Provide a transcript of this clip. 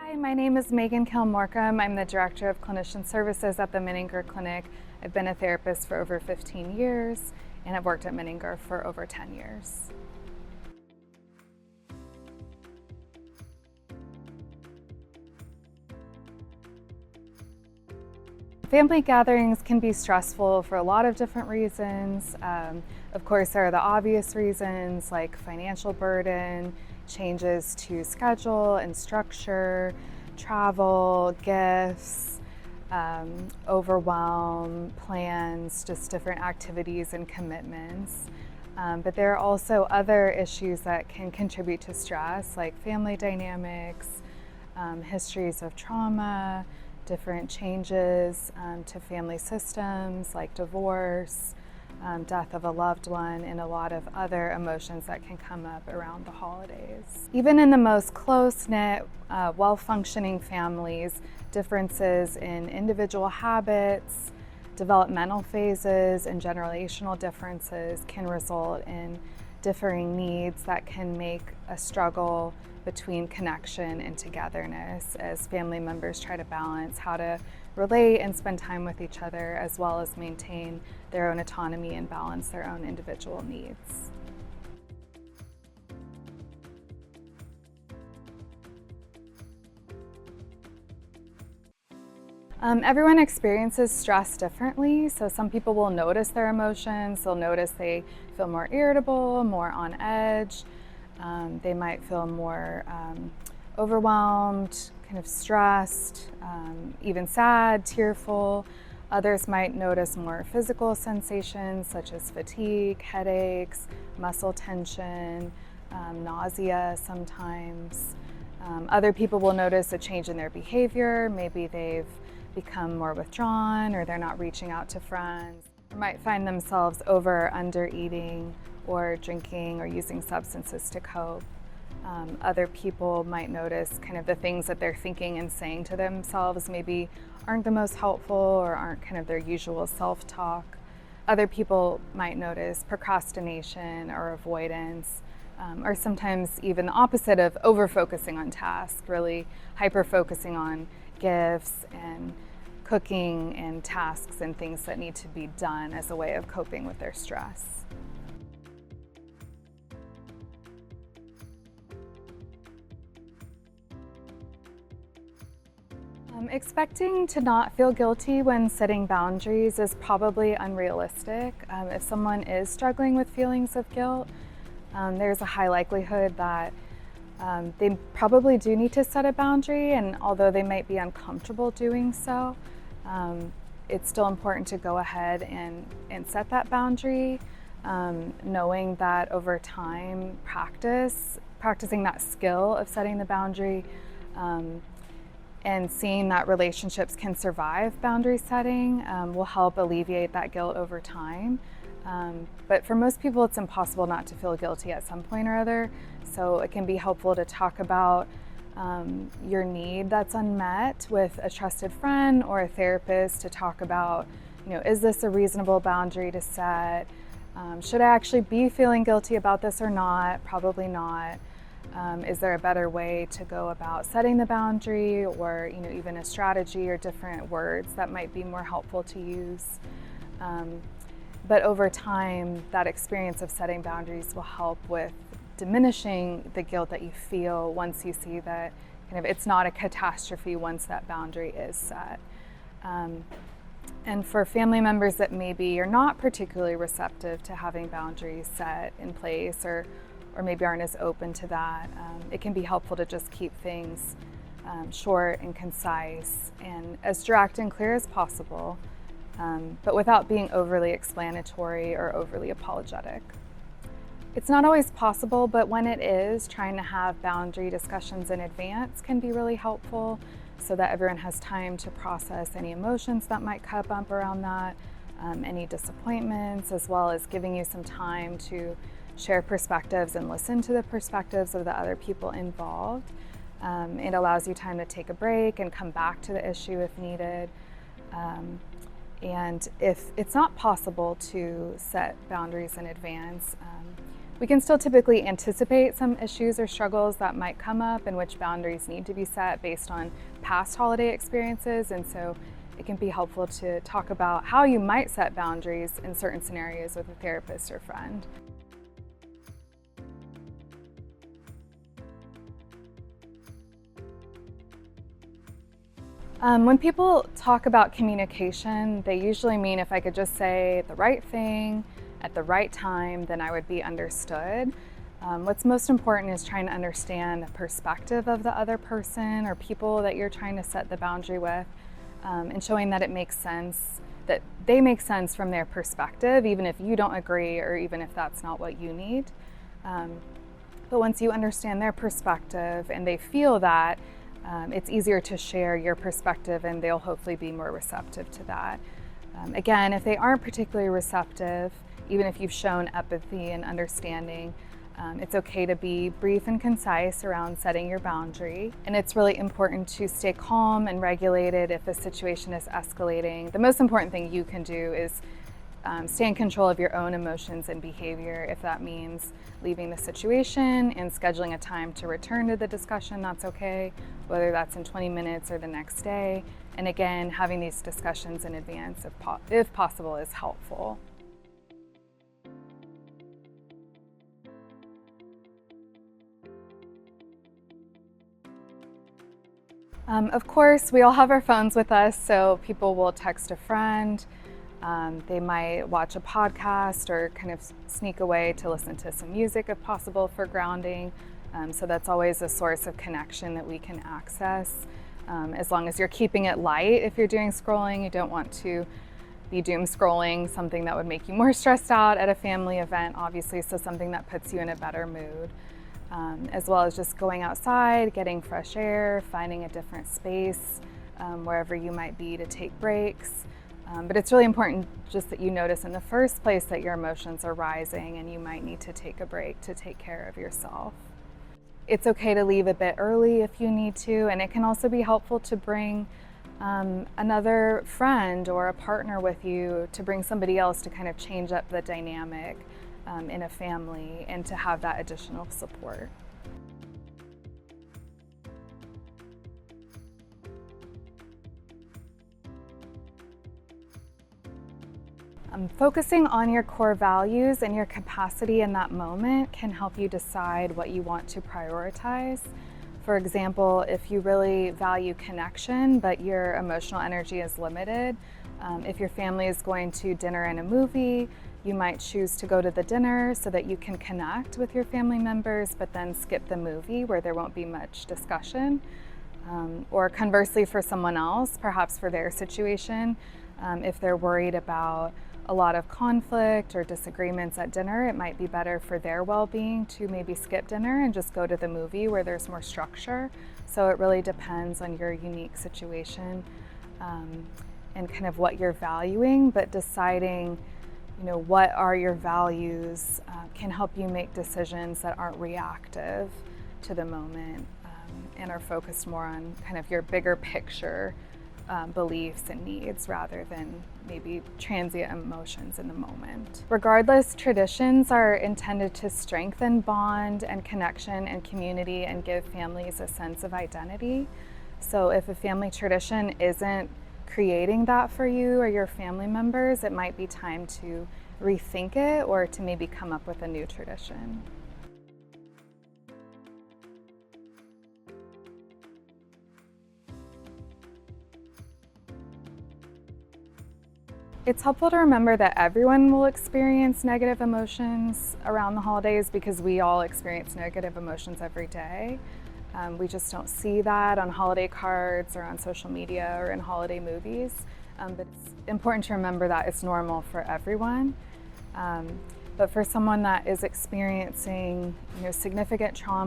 Hi, my name is Megan Kilmorcom. I'm the Director of Clinician Services at the Menninger Clinic. I've been a therapist for over 15 years and I've worked at Menninger for over 10 years. Family gatherings can be stressful for a lot of different reasons. Of course, there are the obvious reasons like financial burden, changes to schedule and structure, travel, gifts, overwhelm, plans, just different activities and commitments. But there are also other issues that can contribute to stress, like family dynamics, histories of trauma, different changes to family systems like divorce, death of a loved one, and a lot of other emotions that can come up around the holidays. Even in the most close-knit, well-functioning families, differences in individual habits, developmental phases, and generational differences can result in differing needs that can make a struggle between connection and togetherness as family members try to balance how to relate and spend time with each other, as well as maintain their own autonomy and balance their own individual needs. Everyone experiences stress differently, so some people will notice their emotions. They'll notice they feel more irritable, more on edge. They might feel more overwhelmed, kind of stressed, even sad, tearful. Others might notice more physical sensations such as fatigue, headaches, muscle tension, nausea sometimes. Other people will notice a change in their behavior. Maybe they've become more withdrawn or they're not reaching out to friends. They might find themselves over or under eating or drinking or using substances to cope. Other people might notice kind of the things that they're thinking and saying to themselves maybe aren't the most helpful or aren't kind of their usual self-talk. Other people might notice procrastination or avoidance, or sometimes even the opposite of over-focusing on tasks, really hyper-focusing on gifts and cooking and tasks and things that need to be done as a way of coping with their stress. Expecting to not feel guilty when setting boundaries is probably unrealistic. If someone is struggling with feelings of guilt, there's a high likelihood that they probably do need to set a boundary, and although they might be uncomfortable doing so, it's still important to go ahead and set that boundary, knowing that over time, practicing that skill of setting the boundary, and seeing that relationships can survive boundary setting will help alleviate that guilt over time. But for most people, it's impossible not to feel guilty at some point or other. So it can be helpful to talk about your need that's unmet with a trusted friend or a therapist to talk about, is this a reasonable boundary to set? Should I actually be feeling guilty about this or not? Probably not. Is there a better way to go about setting the boundary, or even a strategy or different words that might be more helpful to use? But over time, that experience of setting boundaries will help with diminishing the guilt that you feel once you see that it's not a catastrophe once that boundary is set. And for family members that maybe are not particularly receptive to having boundaries set in place, or maybe aren't as open to that, it can be helpful to just keep things short and concise and as direct and clear as possible, but without being overly explanatory or overly apologetic. It's not always possible, but when it is, trying to have boundary discussions in advance can be really helpful so that everyone has time to process any emotions that might come up around that, any disappointments, as well as giving you some time to share perspectives and listen to the perspectives of the other people involved. It allows you time to take a break and come back to the issue if needed. And if it's not possible to set boundaries in advance, We can still typically anticipate some issues or struggles that might come up and which boundaries need to be set based on past holiday experiences, and so it can be helpful to talk about how you might set boundaries in certain scenarios with a therapist or friend. When people talk about communication, they usually mean if I could just say the right thing at the right time, then I would be understood. What's most important is trying to understand the perspective of the other person or people that you're trying to set the boundary with, and showing that it makes sense, that they make sense from their perspective, even if you don't agree or even if that's not what you need. But once you understand their perspective and they feel that, it's easier to share your perspective and they'll hopefully be more receptive to that. Again, if they aren't particularly receptive, even if you've shown empathy and understanding, it's okay to be brief and concise around setting your boundary. And it's really important to stay calm and regulated if a situation is escalating. The most important thing you can do is stay in control of your own emotions and behavior. If that means leaving the situation and scheduling a time to return to the discussion, that's okay, whether that's in 20 minutes or the next day. And again, having these discussions in advance, if possible, is helpful. Of course, we all have our phones with us, so people will text a friend. They might watch a podcast or kind of sneak away to listen to some music if possible for grounding. So that's always a source of connection that we can access. As long as you're keeping it light, if you're doing scrolling, you don't want to be doom scrolling, something that would make you more stressed out at a family event, obviously, so something that puts you in a better mood. As well as just going outside, getting fresh air, finding a different space wherever you might be to take breaks. But it's really important just that you notice in the first place that your emotions are rising and you might need to take a break to take care of yourself. It's okay to leave a bit early if you need to, and it can also be helpful to bring another friend or a partner with you, to bring somebody else to kind of change up the dynamic in a family and to have that additional support. Focusing on your core values and your capacity in that moment can help you decide what you want to prioritize. For example, if you really value connection, but your emotional energy is limited, if your family is going to dinner and a movie, you might choose to go to the dinner so that you can connect with your family members, but then skip the movie where there won't be much discussion. Or conversely, for someone else, perhaps for their situation, if they're worried about a lot of conflict or disagreements at dinner, it might be better for their well-being to maybe skip dinner and just go to the movie where there's more structure. So it really depends on your unique situation and kind of what you're valuing, but deciding, what are your values can help you make decisions that aren't reactive to the moment and are focused more on kind of your bigger picture beliefs and needs rather than maybe transient emotions in the moment. Regardless, traditions are intended to strengthen bond and connection and community and give families a sense of identity. So if a family tradition isn't creating that for you or your family members, it might be time to rethink it or to maybe come up with a new tradition. It's helpful to remember that everyone will experience negative emotions around the holidays because we all experience negative emotions every day. We just don't see that on holiday cards or on social media or in holiday movies. But it's important to remember that it's normal for everyone. But for someone that is experiencing significant trauma